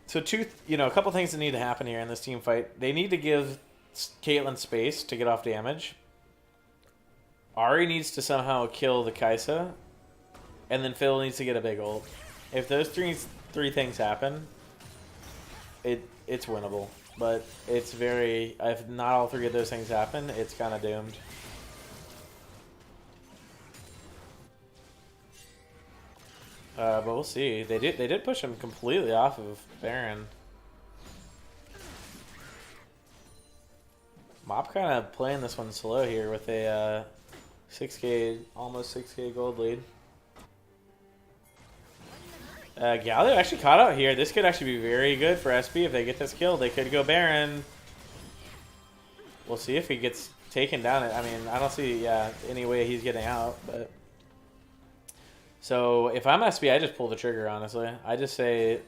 So a couple things that need to happen here in this team fight. They need to give Caitlyn space to get off damage. Ahri needs to somehow kill the Kai'Sa, and then Phil needs to get a big ult. If those three things happen, it's winnable. But it's very, if not all three of those things happen, it's kind of doomed. But we'll see. They did push him completely off of Baron. Mop kind of playing this one slow here with a 6k, almost 6k gold lead. Galio actually caught out here. This could actually be very good for SB if they get this kill. They could go Baron. We'll see if he gets taken down. I mean, I don't see any way he's getting out. But so if I'm SB, I just pull the trigger, honestly. I just say,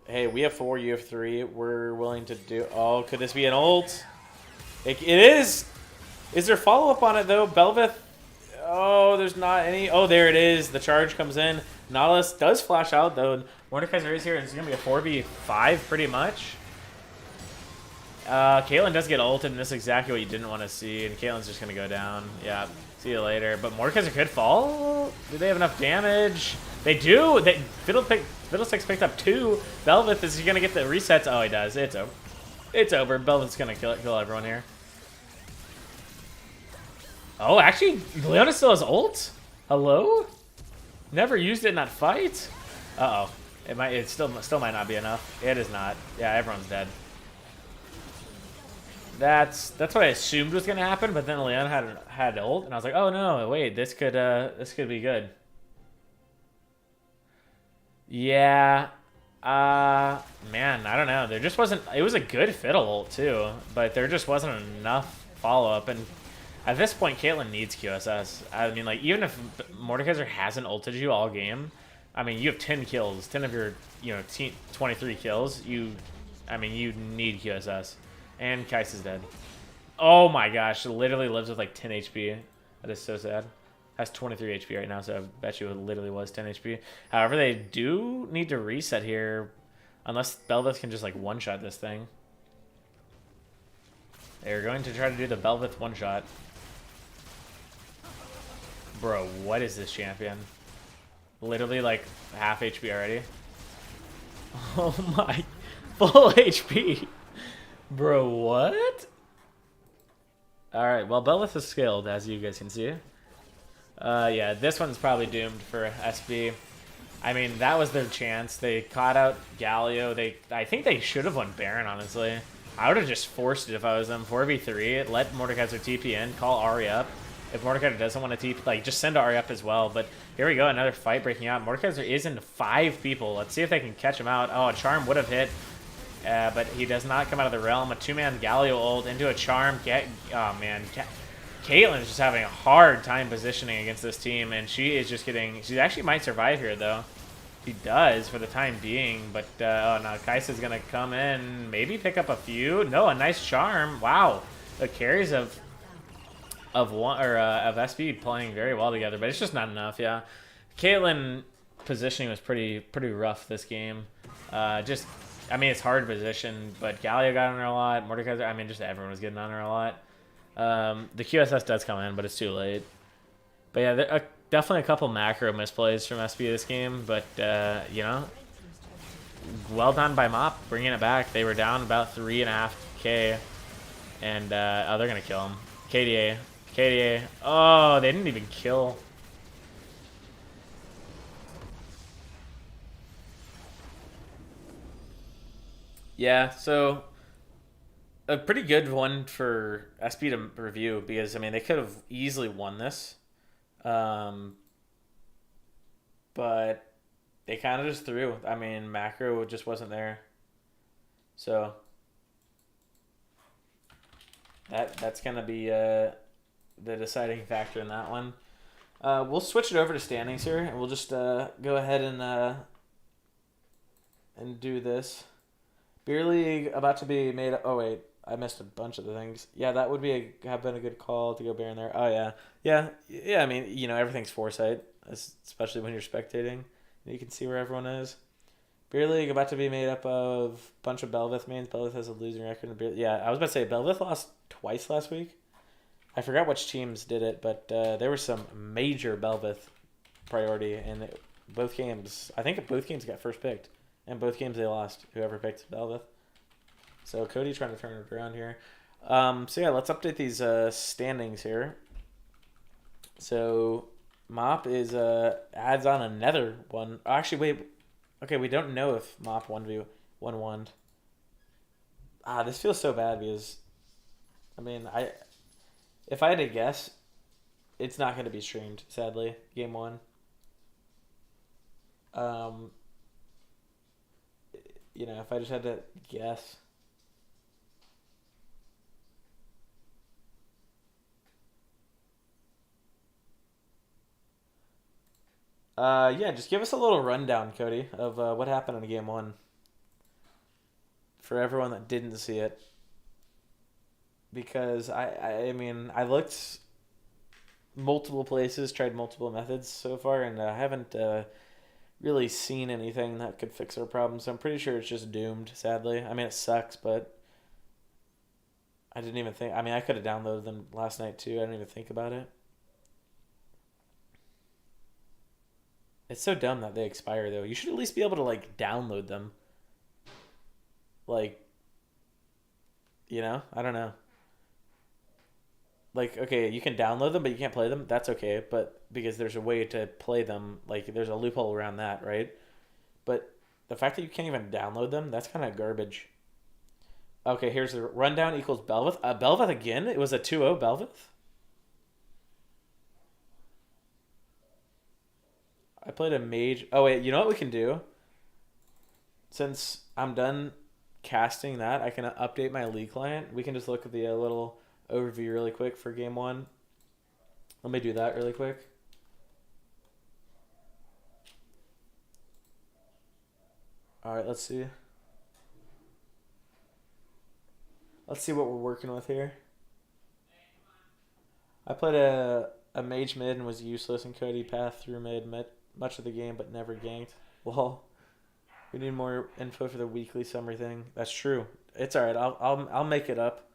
hey, we have 4, you have 3. We're willing to do... Oh, could this be an ult? It is. Is there follow-up on it, though? Belveth. Oh, there's not any. Oh, there it is. The charge comes in. Nautilus does flash out, though. Mordekaiser is here, and it's going to be a 4v5 pretty much. Caitlyn does get ulted, and this is exactly what you didn't want to see, and Caitlyn's just going to go down. Yeah, see you later. But Mordekaiser could fall? Do they have enough damage? They do! Fiddlesticks picked up 2. Belveth, is he going to get the resets? Oh, he does. It's over. It's over. Belveth's going to kill everyone here. Oh, actually, Leona still has ult? Hello? Never used it in that fight? Uh-oh. It still might not be enough. It is not. Yeah, everyone's dead. That's what I assumed was gonna happen, but then Leon had ult, and I was like, oh no, wait, this could be good. Yeah, man, I don't know. There just wasn't. It was a good fiddle ult too, but there just wasn't enough follow up. And at this point, Caitlyn needs QSS. I mean, like even if Mordekaiser hasn't ulted you all game, I mean, you have 10 kills, 10 of your 23 kills. You need QSS. And Kais is dead. Oh my gosh, it literally lives with like 10 HP. That is so sad. Has 23 HP right now, so I bet you it literally was 10 HP. However, they do need to reset here. Unless Belveth can just like one-shot this thing. They're going to try to do the Belveth one-shot. Bro, what is this champion? Literally like half HP already. Oh my. Full HP. Bro, what? Alright, well, Belveth is skilled, as you guys can see. Yeah, this one's probably doomed for SB. I mean, that was their chance. They caught out Galio. I think they should have won Baron, honestly. I would have just forced it if I was them. 4v3, let Mordekaiser TP in, call Ahri up. If Mordekaiser doesn't want to TP, like, just send Ahri up as well. But here we go, another fight breaking out. Mordekaiser is in 5 people. Let's see if they can catch him out. Oh, a charm would have hit. But he does not come out of the realm. A 2-man Galio ult into a charm. Oh, man. Caitlyn is just having a hard time positioning against this team, and she is just getting... She actually might survive here, though. She does for the time being, but... oh, no. Kaisa's going to come in, maybe pick up a few. No, a nice charm. Wow. The carries of SB playing very well together, but it's just not enough, yeah. Caitlyn positioning was pretty rough this game. I mean, it's hard position, but Galio got on her a lot. Mordekaiser, I mean, just everyone was getting on her a lot. The QSS does come in, but it's too late. But yeah, there are definitely a couple macro misplays from SB this game, but, well done by Mop, bringing it back. They were down about 3.5k, and, oh, they're going to kill him. KDA. Oh, they didn't even kill. Yeah, so a pretty good one for SB to review because, I mean, they could have easily won this. But they kind of just threw. I mean, macro just wasn't there. So that's going to be the deciding factor in that one. We'll switch it over to standings here, and we'll just go ahead and do this. Beer League about to be made. Oh wait, I missed a bunch of the things. Yeah, that would have been a good call to go Baron there. Oh yeah. I mean, everything's foresight, especially when you're spectating. You can see where everyone is. Beer League about to be made up of a bunch of Belveth mains. Belveth has a losing record in Beer. Yeah, I was about to say Belveth lost twice last week. I forgot which teams did it, but there was some major Belveth priority in both games. I think both games got first picked. And both games they lost, whoever picked Belveth. So Cody trying to turn it around here. So yeah, let's update these standings here. So Mop is adds on another one. Actually, wait. Okay, we don't know if Mop 1v1. This feels so bad because, I mean, if I had to guess, it's not going to be streamed, sadly, game 1. If I just had to guess. Yeah, just give us a little rundown, Cody, of what happened in game 1. For everyone that didn't see it. Because, I mean, I looked multiple places, tried multiple methods so far, and I haven't... really seen anything that could fix our problem, so I'm pretty sure it's just doomed, sadly. I mean, it sucks, but I didn't even think. I mean, I could have downloaded them last night too. I didn't even think about it. It's so dumb that they expire though. You should at least be able to like download them. Like, I don't know. Like, okay, you can download them, but you can't play them. That's okay, but because there's a way to play them, like there's a loophole around that, right? But the fact that you can't even download them, that's kind of garbage. Okay, here's the rundown equals Belveth. Belveth again? It was a 2-0 Belveth? I played a mage. Oh, wait, you know what we can do? Since I'm done casting that, I can update my league client. We can just look at the little overview really quick for game one. Let me do that really quick. All right, let's see. Let's see what we're working with here. I played a mage mid and was useless, and Cody pathed through mid much of the game but never ganked. Well, we need more info for the weekly summary thing. That's true. It's all right. I'll make it up,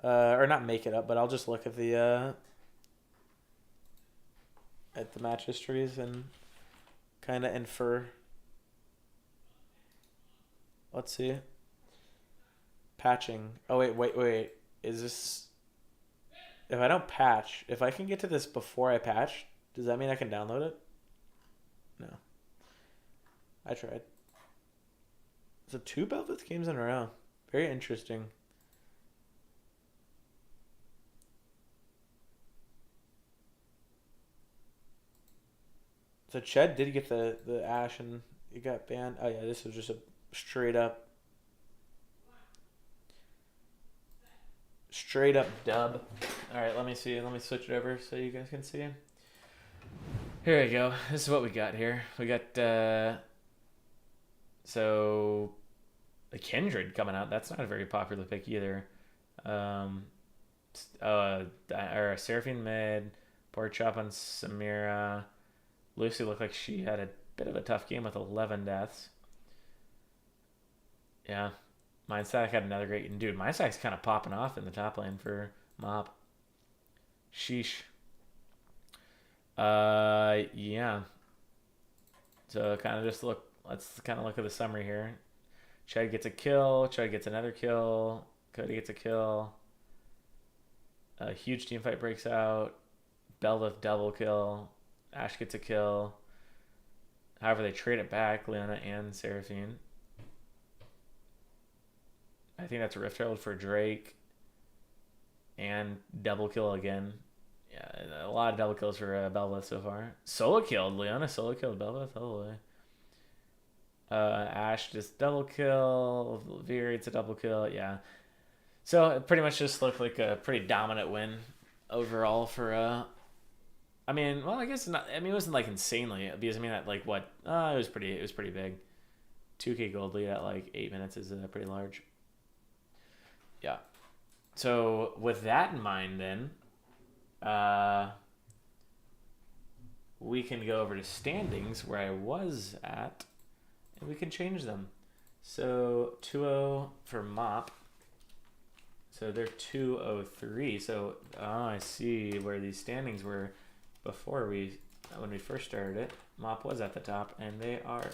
or not make it up, but I'll just look at the match histories and kind of infer. Let's see. Patching. Oh wait. Is this? If I don't patch, if I can get to this before I patch, does that mean I can download it? No. I tried. So 2 Belveth games in a row. Very interesting. So Ched did get the Ash and he got banned. Oh yeah, this was just a straight up dub. All right, let me see. Let me switch it over so you guys can see. Here we go. This is what we got here. We got so the Kindred coming out. That's not a very popular pick either. Or Seraphine mid, Pork Chop on Samira. Lucy looked like she had a bit of a tough game with 11 deaths. Yeah. Mindstack had another great... And dude, Mindstack's kind of popping off in the top lane for Mop. Sheesh. Yeah. So kind of just look... Let's kind of look at the summary here. Chad gets a kill. Chad gets another kill. Cody gets a kill. A huge team fight breaks out. Belveth double kill. Ash gets a kill. However, they trade it back, Leona and Seraphine. I think that's a Rift Herald for Drake. And double kill again. Yeah, a lot of double kills for Belveth so far. Solo killed. Leona solo killed Belveth. Holy. Ash just double kill. Veer gets a double kill. Yeah. So it pretty much just looked like a pretty dominant win overall for... I mean, well, I guess not. I mean, it wasn't like insanely because I mean, that like what? It was pretty big. 2K gold lead at like 8 minutes is pretty large. Yeah. So with that in mind, then, we can go over to standings where I was at, and we can change them. So 2-0 for Mop. So they're 203. So I see where these standings were before when we first started it. Mop was at the top, and they are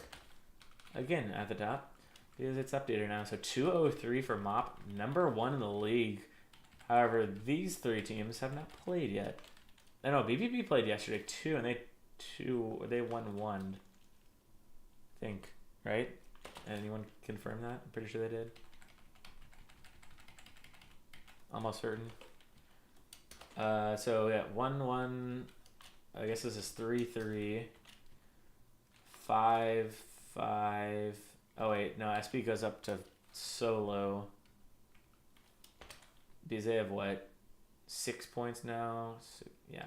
again at the top because it's updated now. So 203 for Mop, number 1 in the league. However, these 3 teams have not played yet. I know BBB played yesterday too, and they won 1. I think, right? Anyone confirm that? I'm pretty sure they did. Almost certain. So yeah, 1-1. I guess this is 3-3. 5-5. Oh wait, no. SP goes up to solo. Because they have what? 6 points now. So, yeah.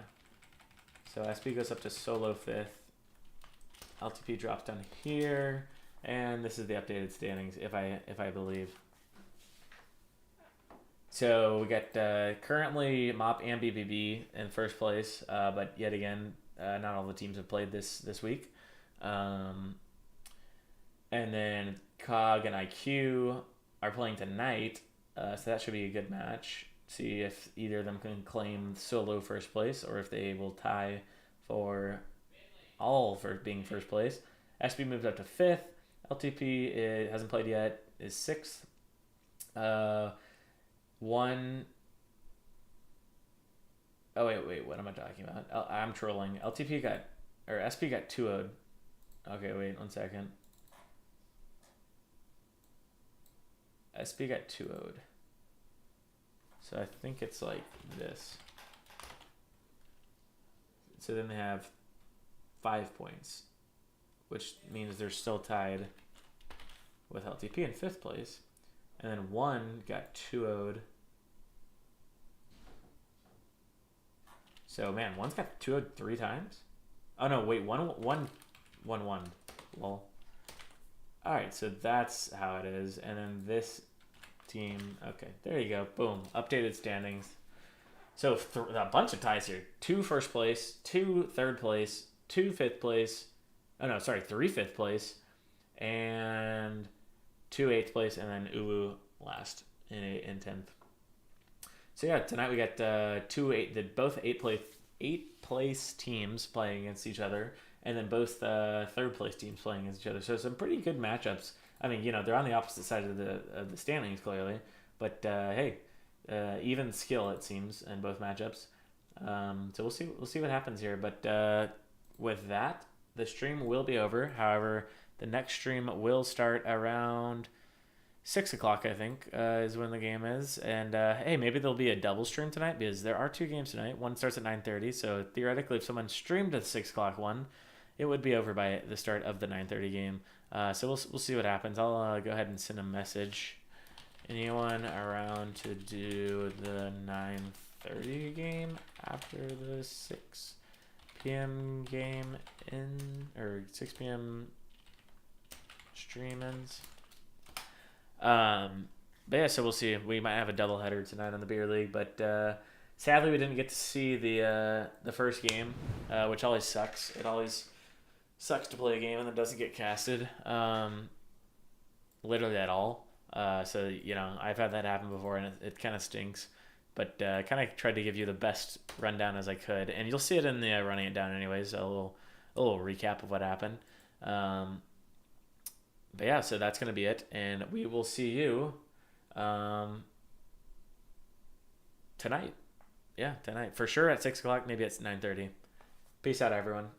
So SP goes up to solo 5th. LTP drops down here, and this is the updated standings, if I believe. So we got currently Mop and BBB in first place, but yet again, not all the teams have played this week. And then COG and IQ are playing tonight, So that should be a good match. See if either of them can claim solo first place or if they will tie for all for being first place. SB moved up to 5th. LTP hasn't played yet, is 6th. One. Oh wait, what am I talking about? I'm trolling. LTP got, or SP got 2-0'd. Okay, wait, 1 second. SP got 2-0'd. So I think it's like this. So then they have 5 points, which means they're still tied with LTP in 5th place. And then one got 2-0'd. So man, one's got 2-0'd 3 times. Oh no, wait, one. Lol. Alright, so that's how it is. And then this team, okay, there you go. Boom. Updated standings. So a bunch of ties here. 2 first place, 2 third place, 2 5th place. Oh no, sorry, 3 5th place, and 2 8th place, and then Uwu last in 10th. So yeah, tonight we got both 8th place teams playing against each other, and then both 3rd place teams playing against each other. So some pretty good matchups. I mean, they're on the opposite side of the standings clearly, but hey, even skill it seems in both matchups. So we'll see what happens here. But with that, the stream will be over. However, the next stream will start around 6 o'clock, I think, is when the game is. And hey, maybe there'll be a double stream tonight because there are 2 games tonight. One starts at 9:30. So theoretically, if someone streamed the 6 o'clock one, it would be over by the start of the 9:30 game. So we'll see what happens. I'll go ahead and send a message. Anyone around to do the 9:30 game after the 6 p.m. game or 6 p.m. stream ends? But yeah, so we'll see. We might have a doubleheader tonight on the beer league, but sadly we didn't get to see the first game, which always sucks. It always sucks to play a game and it doesn't get casted, literally at all. So I've had that happen before, and it kind of stinks. But kind of tried to give you the best rundown as I could, and you'll see it in the running it down anyways. A little recap of what happened. But yeah, so that's gonna be it, and we will see you tonight. Yeah, tonight for sure at 6 o'clock. Maybe it's 9:30. Peace out, everyone.